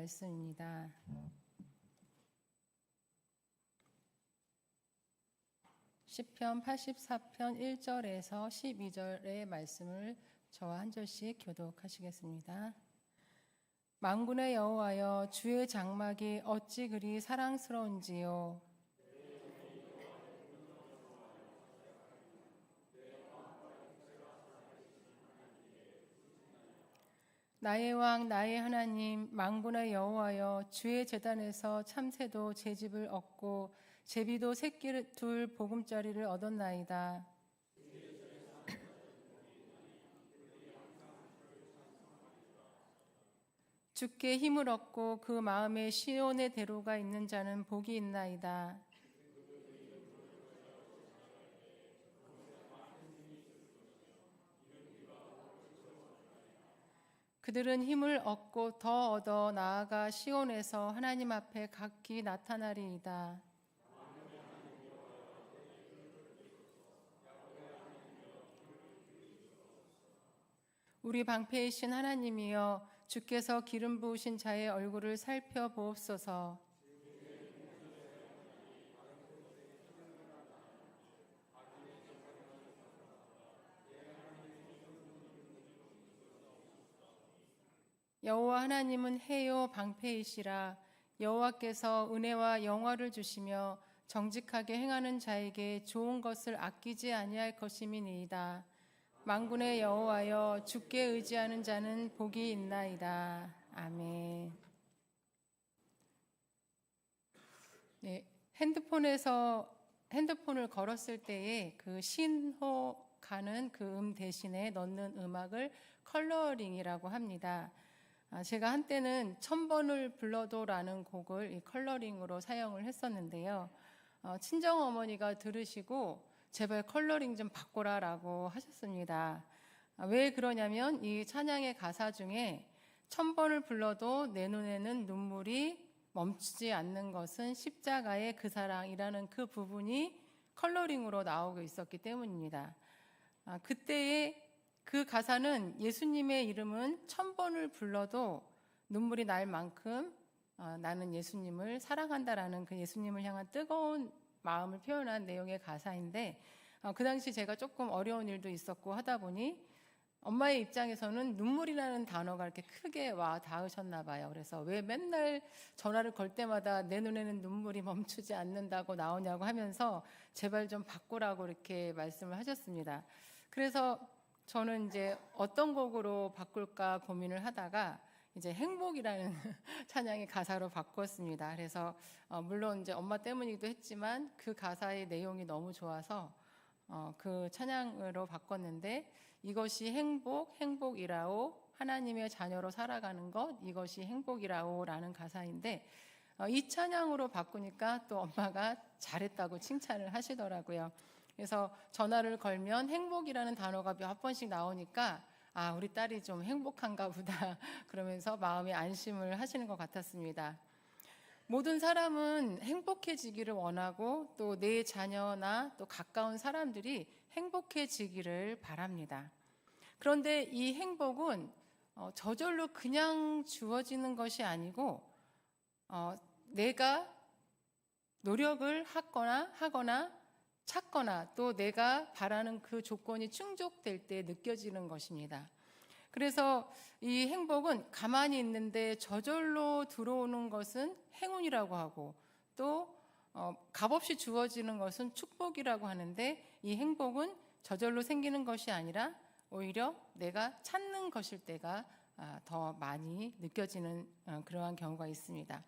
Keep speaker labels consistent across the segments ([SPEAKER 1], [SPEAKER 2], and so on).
[SPEAKER 1] 말씀입니다. 시편 84편 1절에서 12절의 말씀을 저와 한 절씩 교독하시겠습니다. 만군의 여호와여, 주의 장막이 어찌 그리 사랑스러운지요. 나의 왕 나의 하나님 만군의 여호와여, 주의 제단에서 참새도 제 집을 얻고 제비도 새끼 둘 보금자리를 얻었나이다. 주께 힘을 얻고 그 마음에 시온의 대로가 있는 자는 복이 있나이다. 그들은 힘을 얻고 더 얻어 나아가 시온에서 하나님 앞에 각기 나타나리이다. 우리 방패이신 하나님이여, 주께서 기름 부으신 자의 얼굴을 살펴보옵소서. 여호와 하나님은 해요 방패이시라. 여호와께서 은혜와 영화를 주시며 정직하게 행하는 자에게 좋은 것을 아끼지 아니할 것임이니이다. 만군의 여호와여, 주께 의지하는 자는 복이 있나이다. 아멘. 네, 핸드폰을 걸었을 때에 그 신호 가는 그 대신에 넣는 음악을 컬러링이라고 합니다. 제가 한때는 1000번을 불러도라는 곡을 이 컬러링으로 사용을 했었는데요. 친정어머니가 들으시고 제발 컬러링 좀 바꿔라라고 하셨습니다. 왜 그러냐면 이 찬양의 가사 중에 1000번을 불러도 내 눈에는 눈물이 멈추지 않는 것은 십자가의 그 사랑이라는 그 부분이 컬러링으로 나오고 있었기 때문입니다. 그때의 그 가사는 예수님의 이름은 1000번을 불러도 눈물이 날 만큼 나는 예수님을 사랑한다라는 그 예수님을 향한 뜨거운 마음을 표현한 내용의 가사인데, 그 당시 제가 조금 어려운 일도 있었고 하다 보니 엄마의 입장에서는 눈물이라는 단어가 이렇게 크게 와 닿으셨나 봐요. 그래서 왜 맨날 전화를 걸 때마다 내 눈에는 눈물이 멈추지 않는다고 나오냐고 하면서 제발 좀 바꾸라고 이렇게 말씀을 하셨습니다. 그래서 저는 이제 어떤 곡으로 바꿀까 고민을 하다가 이제 행복이라는 찬양의 가사로 바꿨습니다. 그래서 물론 이제 엄마 때문이기도 했지만 그 가사의 내용이 너무 좋아서 그 찬양으로 바꿨는데, 이것이 행복이라오, 하나님의 자녀로 살아가는 것, 이것이 행복이라오라는 가사인데, 이 찬양으로 바꾸니까 또 엄마가 잘했다고 칭찬을 하시더라고요. 그래서 전화를 걸면 행복이라는 단어가 몇 번씩 나오니까 우리 딸이 좀 행복한가 보다 그러면서 마음에 안심을 하시는 것 같았습니다. 모든 사람은 행복해지기를 원하고 또 내 자녀나 또 가까운 사람들이 행복해지기를 바랍니다. 그런데 이 행복은 저절로 그냥 주어지는 것이 아니고 내가 노력을 하거나 찾거나 또 내가 바라는 그 조건이 충족될 때 느껴지는 것입니다. 그래서 이 행복은 가만히 있는데 저절로 들어오는 것은 행운이라고 하고, 또 값없이 주어지는 것은 축복이라고 하는데, 이 행복은 저절로 생기는 것이 아니라 오히려 내가 찾는 것일 때가 더 많이 느껴지는 그러한 경우가 있습니다.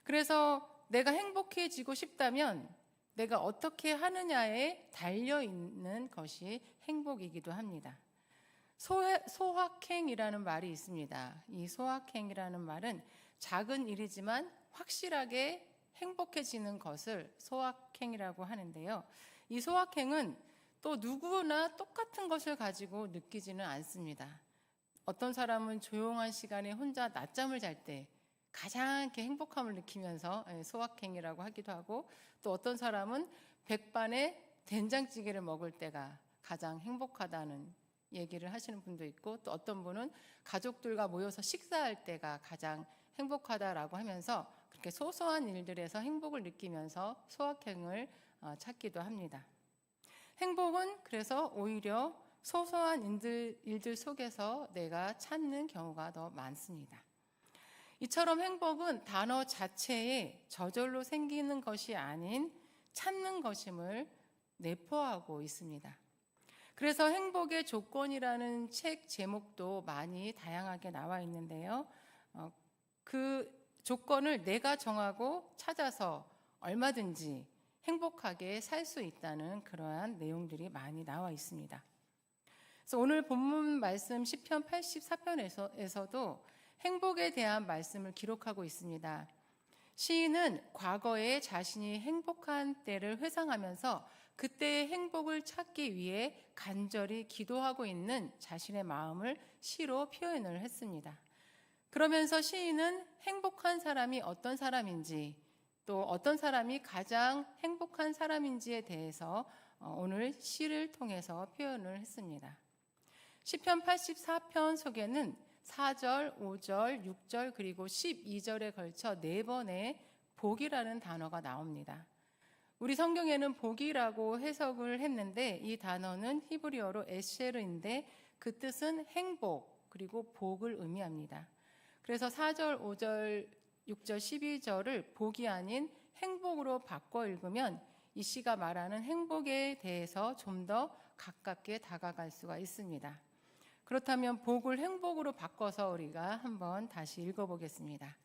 [SPEAKER 1] 그래서 내가 행복해지고 싶다면 내가 어떻게 하느냐에 달려있는 것이 행복이기도 합니다. 소확행이라는 말이 있습니다. 이 소확행이라는 말은 작은 일이지만 확실하게 행복해지는 것을 소확행이라고 하는데요. 이 소확행은 또 누구나 똑같은 것을 가지고 느끼지는 않습니다. 어떤 사람은 조용한 시간에 혼자 낮잠을 잘 때 가장 이렇게 행복함을 느끼면서 소확행이라고 하기도 하고, 또 어떤 사람은 백반에 된장찌개를 먹을 때가 가장 행복하다는 얘기를 하시는 분도 있고, 또 어떤 분은 가족들과 모여서 식사할 때가 가장 행복하다라고 하면서 그렇게 소소한 일들에서 행복을 느끼면서 소확행을 찾기도 합니다. 행복은 그래서 오히려 소소한 일들 속에서 내가 찾는 경우가 더 많습니다. 이처럼 행복은 단어 자체에 저절로 생기는 것이 아닌 찾는 것임을 내포하고 있습니다. 그래서 행복의 조건이라는 책 제목도 많이 다양하게 나와 있는데요. 그 조건을 내가 정하고 찾아서 얼마든지 행복하게 살 수 있다는 그러한 내용들이 많이 나와 있습니다. 그래서 오늘 본문 말씀 시편 84편에서도 행복에 대한 말씀을 기록하고 있습니다. 시인은 과거에 자신이 행복한 때를 회상하면서 그때의 행복을 찾기 위해 간절히 기도하고 있는 자신의 마음을 시로 표현을 했습니다. 그러면서 시인은 행복한 사람이 어떤 사람인지, 또 어떤 사람이 가장 행복한 사람인지에 대해서 오늘 시를 통해서 표현을 했습니다. 시편 84편 속에는 4절, 5절, 6절 그리고 12절에 걸쳐 4번의 복이라는 단어가 나옵니다. 우리 성경에는 복이라고 해석을 했는데 이 단어는 히브리어로 에쉐르인데 그 뜻은 행복 그리고 복을 의미합니다. 그래서 4절, 5절, 6절, 12절을 복이 아닌 행복으로 바꿔 읽으면 이 시가 말하는 행복에 대해서 좀 더 가깝게 다가갈 수가 있습니다. 그렇다면 복을 행복으로 바꿔서 우리가 한번 다시 읽어보겠습니다.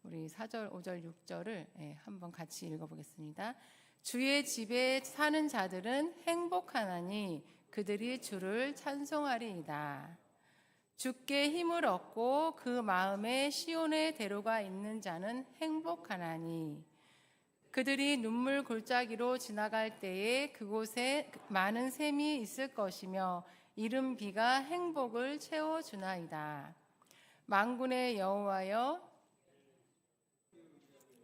[SPEAKER 1] 우리 4절, 5절, 6절을 한번 같이 읽어보겠습니다. 주의 집에 사는 자들은 행복하나니 그들이 주를 찬송하리이다. 주께 힘을 얻고 그 마음에 시온의 대로가 있는 자는 행복하나니 그들이 눈물 골짜기로 지나갈 때에 그곳에 많은 샘이 있을 것이며 이른 비가 행복을 채워주나이다. 만군의 여호와여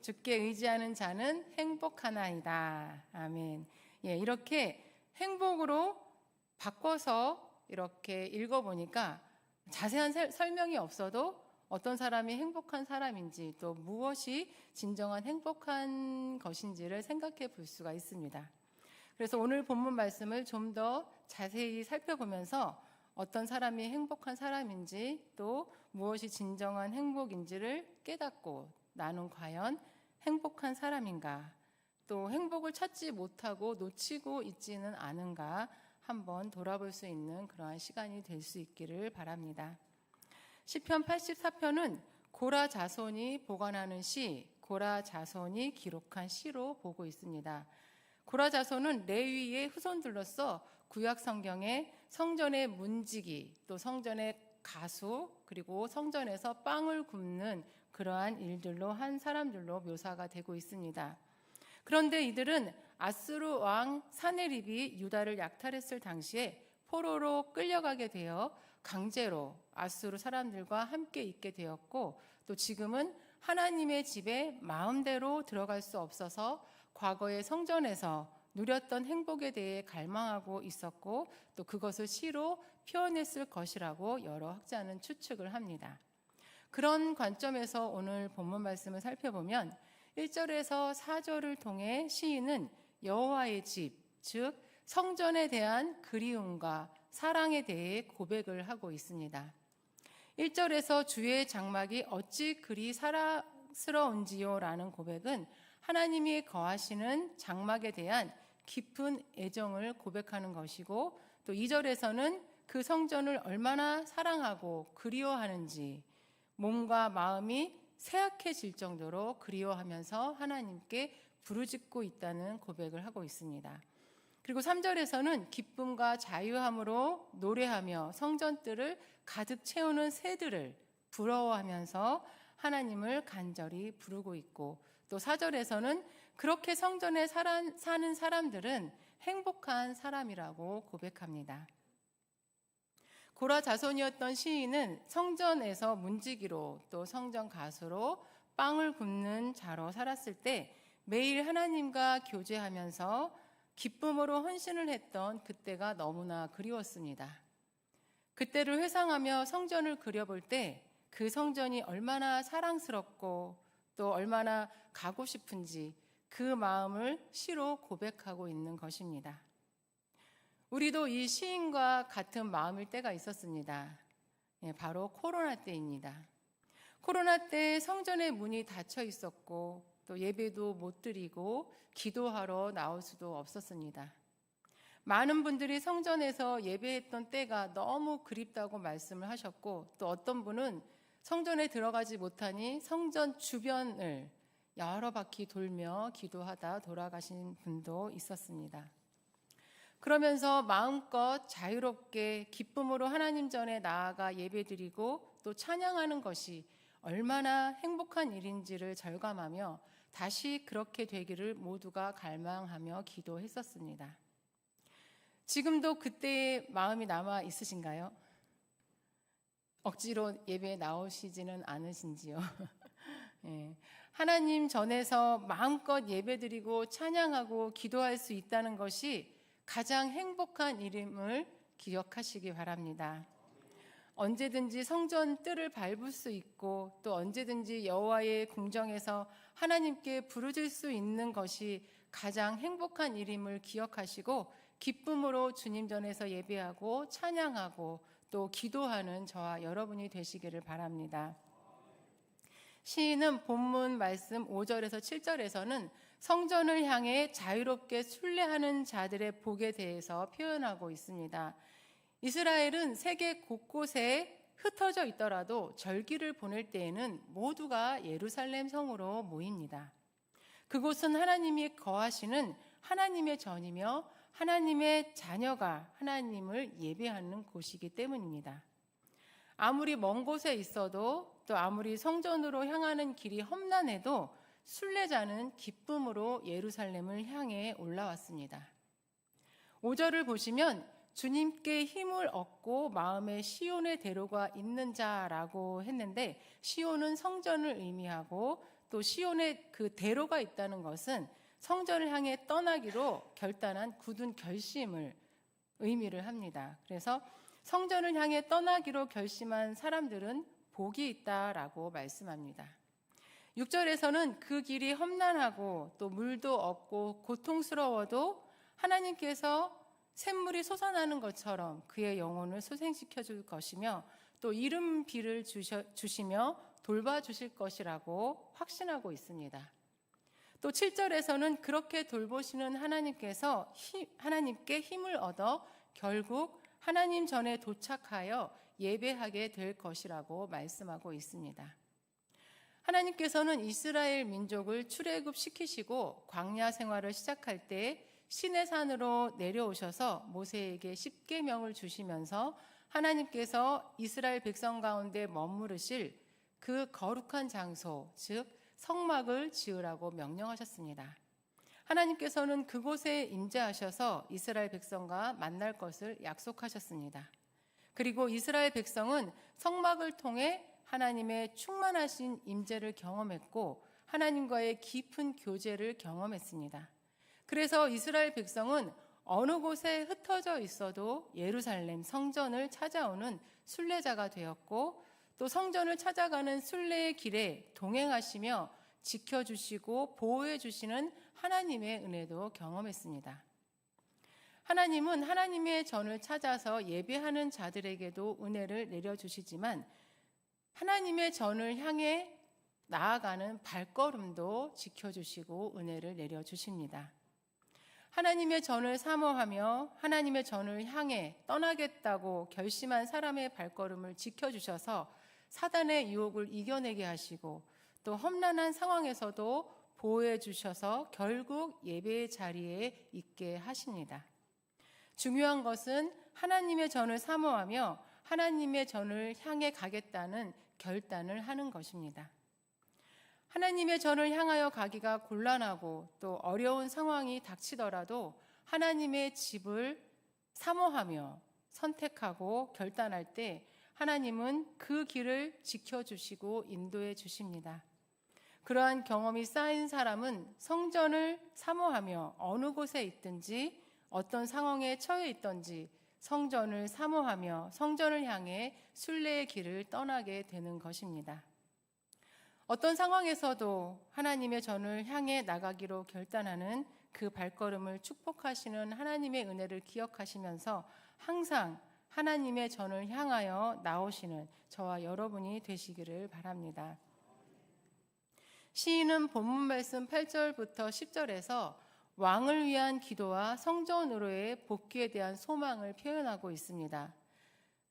[SPEAKER 1] 주께 의지하는 자는 행복하나이다. 아멘. 이렇게 행복으로 바꿔서 이렇게 읽어보니까 자세한 설명이 없어도 어떤 사람이 행복한 사람인지 또 무엇이 진정한 행복한 것인지를 생각해 볼 수가 있습니다. 그래서 오늘 본문 말씀을 좀 더 자세히 살펴보면서 어떤 사람이 행복한 사람인지 또 무엇이 진정한 행복인지를 깨닫고 나는 과연 행복한 사람인가, 또 행복을 찾지 못하고 놓치고 있지는 않은가 한번 돌아볼 수 있는 그러한 시간이 될 수 있기를 바랍니다. 시편 84편은 고라 자손이 보관하는 시, 고라 자손이 기록한 시로 보고 있습니다. 고라 자손은 레위의 후손들로서 구약 성경에 성전의 문지기, 또 성전의 가수, 그리고 성전에서 빵을 굽는 그러한 일들로 한 사람들로 묘사가 되고 있습니다. 그런데 이들은 아수르 왕 사네립이 유다를 약탈했을 당시에 포로로 끌려가게 되어 강제로 아수르 사람들과 함께 있게 되었고, 또 지금은 하나님의 집에 마음대로 들어갈 수 없어서 과거의 성전에서 누렸던 행복에 대해 갈망하고 있었고, 또 그것을 시로 표현했을 것이라고 여러 학자는 추측을 합니다. 그런 관점에서 오늘 본문 말씀을 살펴보면 1절에서 4절을 통해 시인은 여호와의 집, 즉 성전에 대한 그리움과 사랑에 대해 고백을 하고 있습니다. 1절에서 주의 장막이 어찌 그리 사랑스러운지요 라는 고백은 하나님이 거하시는 장막에 대한 깊은 애정을 고백하는 것이고, 또 2절에서는 그 성전을 얼마나 사랑하고 그리워하는지 몸과 마음이 쇠약해질 정도로 그리워하면서 하나님께 부르짖고 있다는 고백을 하고 있습니다. 그리고 3절에서는 기쁨과 자유함으로 노래하며 성전뜰을 가득 채우는 새들을 부러워하면서 하나님을 간절히 부르고 있고, 또 4절에서는 그렇게 성전에 사는 사람들은 행복한 사람이라고 고백합니다. 고라 자손이었던 시인은 성전에서 문지기로 또 성전 가수로 빵을 굽는 자로 살았을 때 매일 하나님과 교제하면서 기쁨으로 헌신을 했던 그때가 너무나 그리웠습니다. 그때를 회상하며 성전을 그려볼 때 그 성전이 얼마나 사랑스럽고 또 얼마나 가고 싶은지 그 마음을 시로 고백하고 있는 것입니다. 우리도 이 시인과 같은 마음일 때가 있었습니다. 바로 코로나 때입니다. 코로나 때 성전의 문이 닫혀 있었고 또 예배도 못 드리고 기도하러 나올 수도 없었습니다. 많은 분들이 성전에서 예배했던 때가 너무 그립다고 말씀을 하셨고, 또 어떤 분은 성전에 들어가지 못하니 성전 주변을 여러 바퀴 돌며 기도하다 돌아가신 분도 있었습니다. 그러면서 마음껏 자유롭게 기쁨으로 하나님 전에 나아가 예배드리고 또 찬양하는 것이 얼마나 행복한 일인지를 절감하며 다시 그렇게 되기를 모두가 갈망하며 기도했었습니다. 지금도 그때의 마음이 남아 있으신가요? 억지로 예배에 나오시지는 않으신지요? 예. 하나님 전에서 마음껏 예배드리고 찬양하고 기도할 수 있다는 것이 가장 행복한 일임을 기억하시기 바랍니다. 언제든지 성전 뜰을 밟을 수 있고 또 언제든지 여호와의 궁정에서 하나님께 부르질 수 있는 것이 가장 행복한 일임을 기억하시고 기쁨으로 주님 전에서 예배하고 찬양하고 또 기도하는 저와 여러분이 되시기를 바랍니다. 시인은 본문 말씀 5절에서 7절에서는 성전을 향해 자유롭게 순례하는 자들의 복에 대해서 표현하고 있습니다. 이스라엘은 세계 곳곳에 흩어져 있더라도 절기를 보낼 때에는 모두가 예루살렘 성으로 모입니다. 그곳은 하나님이 거하시는 하나님의 전이며 하나님의 자녀가 하나님을 예배하는 곳이기 때문입니다. 아무리 먼 곳에 있어도 또 아무리 성전으로 향하는 길이 험난해도 순례자는 기쁨으로 예루살렘을 향해 올라왔습니다. 5절을 보시면 주님께 힘을 얻고 마음에 시온의 대로가 있는 자라고 했는데, 시온은 성전을 의미하고 또 시온의 그 대로가 있다는 것은 성전을 향해 떠나기로 결단한 굳은 결심을 의미를 합니다. 그래서 성전을 향해 떠나기로 결심한 사람들은 복이 있다라고 말씀합니다. 6절에서는 그 길이 험난하고 또 물도 없고 고통스러워도 하나님께서 샘물이 솟아나는 것처럼 그의 영혼을 소생시켜 줄 것이며 또 이른 비를 주시며 돌봐주실 것이라고 확신하고 있습니다. 또 7절에서는 그렇게 돌보시는 하나님께 힘을 얻어 결국 하나님 전에 도착하여 예배하게 될 것이라고 말씀하고 있습니다. 하나님께서는 이스라엘 민족을 출애굽시키시고 광야 생활을 시작할 때 시내산으로 내려오셔서 모세에게 십계명을 주시면서 하나님께서 이스라엘 백성 가운데 머무르실 그 거룩한 장소, 즉 성막을 지으라고 명령하셨습니다. 하나님께서는 그곳에 임재하셔서 이스라엘 백성과 만날 것을 약속하셨습니다. 그리고 이스라엘 백성은 성막을 통해 하나님의 충만하신 임재를 경험했고 하나님과의 깊은 교제를 경험했습니다. 그래서 이스라엘 백성은 어느 곳에 흩어져 있어도 예루살렘 성전을 찾아오는 순례자가 되었고 또 성전을 찾아가는 순례의 길에 동행하시며 지켜주시고 보호해 주시는 하나님의 은혜도 경험했습니다. 하나님은 하나님의 전을 찾아서 예배하는 자들에게도 은혜를 내려주시지만 하나님의 전을 향해 나아가는 발걸음도 지켜주시고 은혜를 내려주십니다. 하나님의 전을 사모하며 하나님의 전을 향해 떠나겠다고 결심한 사람의 발걸음을 지켜주셔서 사단의 유혹을 이겨내게 하시고 또 험난한 상황에서도 보호해 주셔서 결국 예배의 자리에 있게 하십니다. 중요한 것은 하나님의 전을 사모하며 하나님의 전을 향해 가겠다는 결단을 하는 것입니다. 하나님의 전을 향하여 가기가 곤란하고 또 어려운 상황이 닥치더라도 하나님의 집을 사모하며 선택하고 결단할 때 하나님은 그 길을 지켜주시고 인도해 주십니다. 그러한 경험이 쌓인 사람은 성전을 사모하며 어느 곳에 있든지 어떤 상황에 처해 있든지 성전을 사모하며 성전을 향해 순례의 길을 떠나게 되는 것입니다. 어떤 상황에서도 하나님의 전을 향해 나가기로 결단하는 그 발걸음을 축복하시는 하나님의 은혜를 기억하시면서 항상 하나님의 전을 향하여 나오시는 저와 여러분이 되시기를 바랍니다. 시인은 본문 말씀 8절부터 10절에서 왕을 위한 기도와 성전으로의 복귀에 대한 소망을 표현하고 있습니다.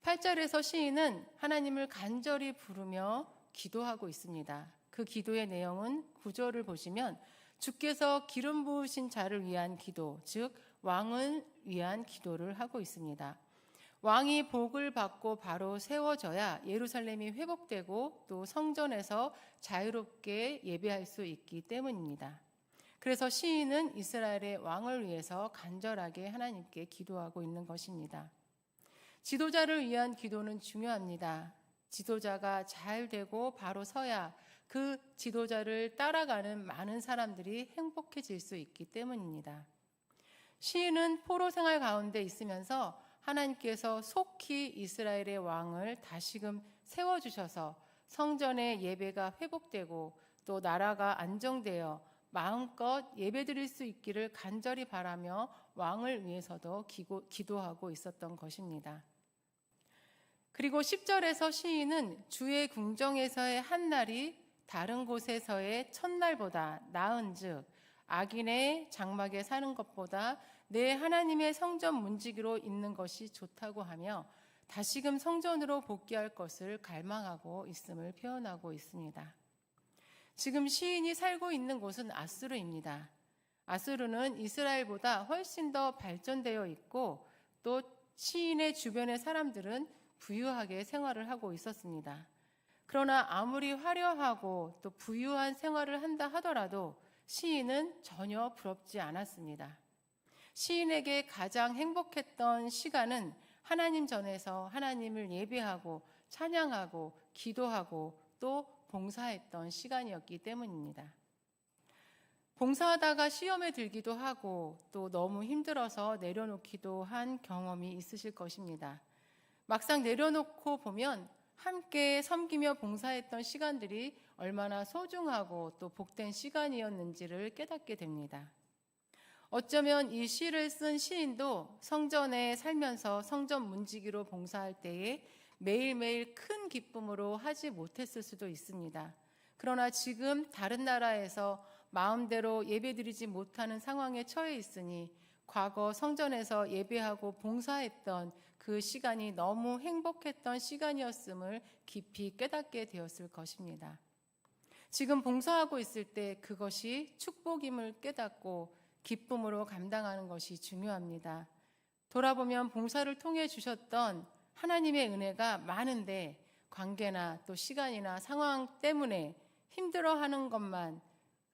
[SPEAKER 1] 8절에서 시인은 하나님을 간절히 부르며 기도하고 있습니다. 그 기도의 내용은 9절을 보시면 주께서 기름 부으신 자를 위한 기도, 즉 왕을 위한 기도를 하고 있습니다. 왕이 복을 받고 바로 세워져야 예루살렘이 회복되고 또 성전에서 자유롭게 예배할 수 있기 때문입니다. 그래서 시인은 이스라엘의 왕을 위해서 간절하게 하나님께 기도하고 있는 것입니다. 지도자를 위한 기도는 중요합니다. 지도자가 잘 되고 바로 서야 그 지도자를 따라가는 많은 사람들이 행복해질 수 있기 때문입니다. 시인은 포로 생활 가운데 있으면서 하나님께서 속히 이스라엘의 왕을 다시금 세워주셔서 성전의 예배가 회복되고 또 나라가 안정되어 마음껏 예배드릴 수 있기를 간절히 바라며 왕을 위해서도 기도하고 있었던 것입니다. 그리고 10절에서 시인은 주의 궁정에서의 한 날이 다른 곳에서의 첫날보다 나은즉 악인의 장막에 사는 것보다 내 하나님의 성전 문지기로 있는 것이 좋다고 하며 다시금 성전으로 복귀할 것을 갈망하고 있음을 표현하고 있습니다. 지금 시인이 살고 있는 곳은 아수르입니다. 아수르는 이스라엘보다 훨씬 더 발전되어 있고 또 시인의 주변의 사람들은 부유하게 생활을 하고 있었습니다. 그러나 아무리 화려하고 또 부유한 생활을 한다 하더라도 시인은 전혀 부럽지 않았습니다. 시인에게 가장 행복했던 시간은 하나님 전에서 하나님을 예배하고 찬양하고 기도하고 또 봉사했던 시간이었기 때문입니다. 봉사하다가 시험에 들기도 하고 또 너무 힘들어서 내려놓기도 한 경험이 있으실 것입니다. 막상 내려놓고 보면 함께 섬기며 봉사했던 시간들이 얼마나 소중하고 또 복된 시간이었는지를 깨닫게 됩니다. 어쩌면 이 시를 쓴 시인도 성전에 살면서 성전 문지기로 봉사할 때에 매일매일 큰 기쁨으로 하지 못했을 수도 있습니다. 그러나 지금 다른 나라에서 마음대로 예배드리지 못하는 상황에 처해 있으니 과거 성전에서 예배하고 봉사했던 그 시간이 너무 행복했던 시간이었음을 깊이 깨닫게 되었을 것입니다. 지금 봉사하고 있을 때 그것이 축복임을 깨닫고 기쁨으로 감당하는 것이 중요합니다. 돌아보면 봉사를 통해 주셨던 하나님의 은혜가 많은데 관계나 또 시간이나 상황 때문에 힘들어하는 것만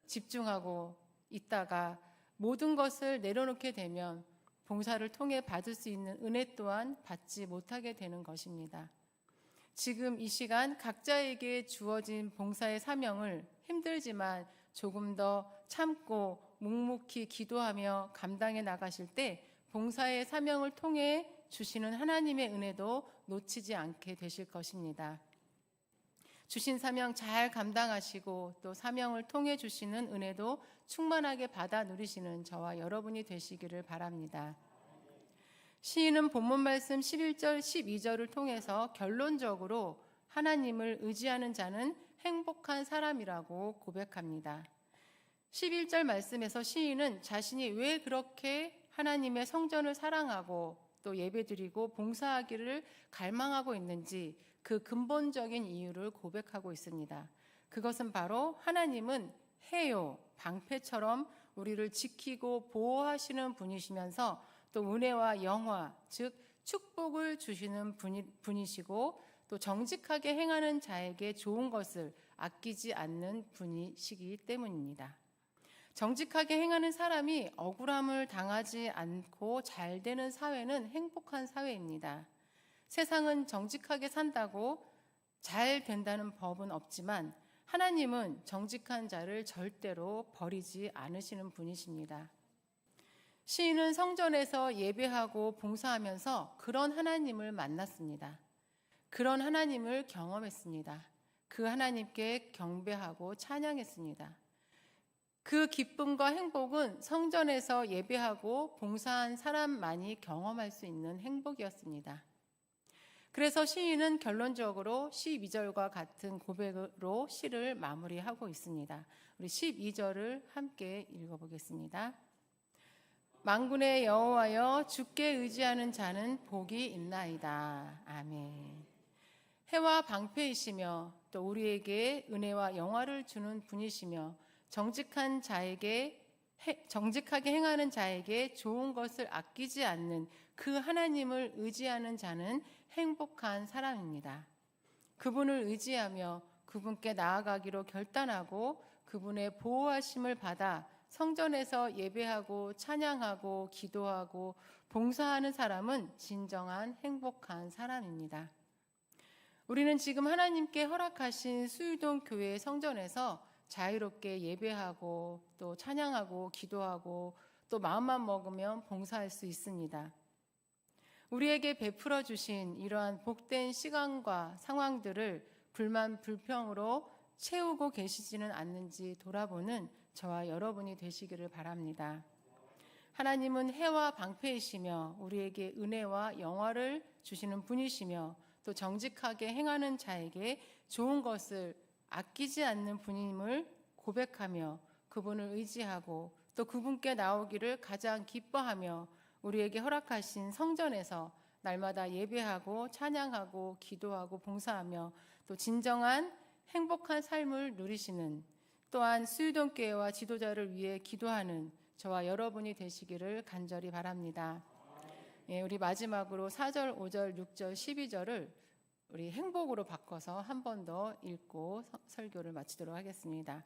[SPEAKER 1] 집중하고 있다가 모든 것을 내려놓게 되면 봉사를 통해 받을 수 있는 은혜 또한 받지 못하게 되는 것입니다. 지금 이 시간 각자에게 주어진 봉사의 사명을 힘들지만 조금 더 참고 묵묵히 기도하며 감당해 나가실 때 봉사의 사명을 통해 주시는 하나님의 은혜도 놓치지 않게 되실 것입니다. 주신 사명 잘 감당하시고 또 사명을 통해 주시는 은혜도 충만하게 받아 누리시는 저와 여러분이 되시기를 바랍니다. 시인은 본문 말씀 11절, 12절을 통해서 결론적으로 하나님을 의지하는 자는 행복한 사람이라고 고백합니다. 11절 말씀에서 시인은 자신이 왜 그렇게 하나님의 성전을 사랑하고 또 예배드리고 봉사하기를 갈망하고 있는지 그 근본적인 이유를 고백하고 있습니다. 그것은 바로 하나님은 해요, 방패처럼 우리를 지키고 보호하시는 분이시면서 또 은혜와 영화, 즉 축복을 주시는 분이시고 또 정직하게 행하는 자에게 좋은 것을 아끼지 않는 분이시기 때문입니다. 정직하게 행하는 사람이 억울함을 당하지 않고 잘 되는 사회는 행복한 사회입니다. 세상은 정직하게 산다고 잘 된다는 법은 없지만 하나님은 정직한 자를 절대로 버리지 않으시는 분이십니다. 시인은 성전에서 예배하고 봉사하면서 그런 하나님을 만났습니다. 그런 하나님을 경험했습니다. 그 하나님께 경배하고 찬양했습니다. 그 기쁨과 행복은 성전에서 예배하고 봉사한 사람만이 경험할 수 있는 행복이었습니다. 그래서 시인은 결론적으로 12절과 같은 고백으로 시를 마무리하고 있습니다. 우리 12절을 함께 읽어보겠습니다. 만군의 여호와여, 주께 의지하는 자는 복이 있나이다. 아멘. 해와 방패이시며 또 우리에게 은혜와 영화를 주는 분이시며 정직하게 행하는 자에게 좋은 것을 아끼지 않는 그 하나님을 의지하는 자는 행복한 사람입니다. 그분을 의지하며 그분께 나아가기로 결단하고 그분의 보호하심을 받아 성전에서 예배하고 찬양하고 기도하고 봉사하는 사람은 진정한 행복한 사람입니다. 우리는 지금 하나님께 허락하신 수유동 교회 성전에서 자유롭게 예배하고 또 찬양하고 기도하고 또 마음만 먹으면 봉사할 수 있습니다. 우리에게 베풀어 주신 이러한 복된 시간과 상황들을 불만 불평으로 채우고 계시지는 않는지 돌아보는 저와 여러분이 되시기를 바랍니다. 하나님은 해와 방패이시며 우리에게 은혜와 영화를 주시는 분이시며 또 정직하게 행하는 자에게 좋은 것을 아끼지 않는 분임을 고백하며 그분을 의지하고 또 그분께 나오기를 가장 기뻐하며 우리에게 허락하신 성전에서 날마다 예배하고 찬양하고 기도하고 봉사하며 또 진정한 행복한 삶을 누리시는 또한 수유동교회와 지도자를 위해 기도하는 저와 여러분이 되시기를 간절히 바랍니다. 우리 마지막으로 4절, 5절, 6절, 12절을 우리 행복으로 바꿔서 한 번 더 읽고 설교를 마치도록 하겠습니다.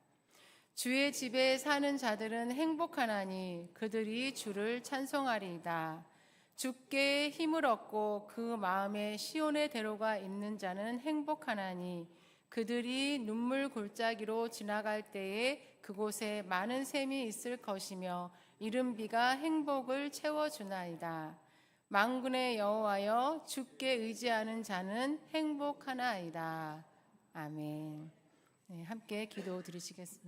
[SPEAKER 1] 주의 집에 사는 자들은 행복하나니 그들이 주를 찬송하리이다. 주께 힘을 얻고 그 마음에 시온의 대로가 있는 자는 행복하나니 그들이 눈물 골짜기로 지나갈 때에 그곳에 많은 샘이 있을 것이며 이른 비가 행복을 채워주나이다. 만군의 여호와여, 주께 의지하는 자는 행복하나이다. 아멘. 함께 기도 드리시겠습니다.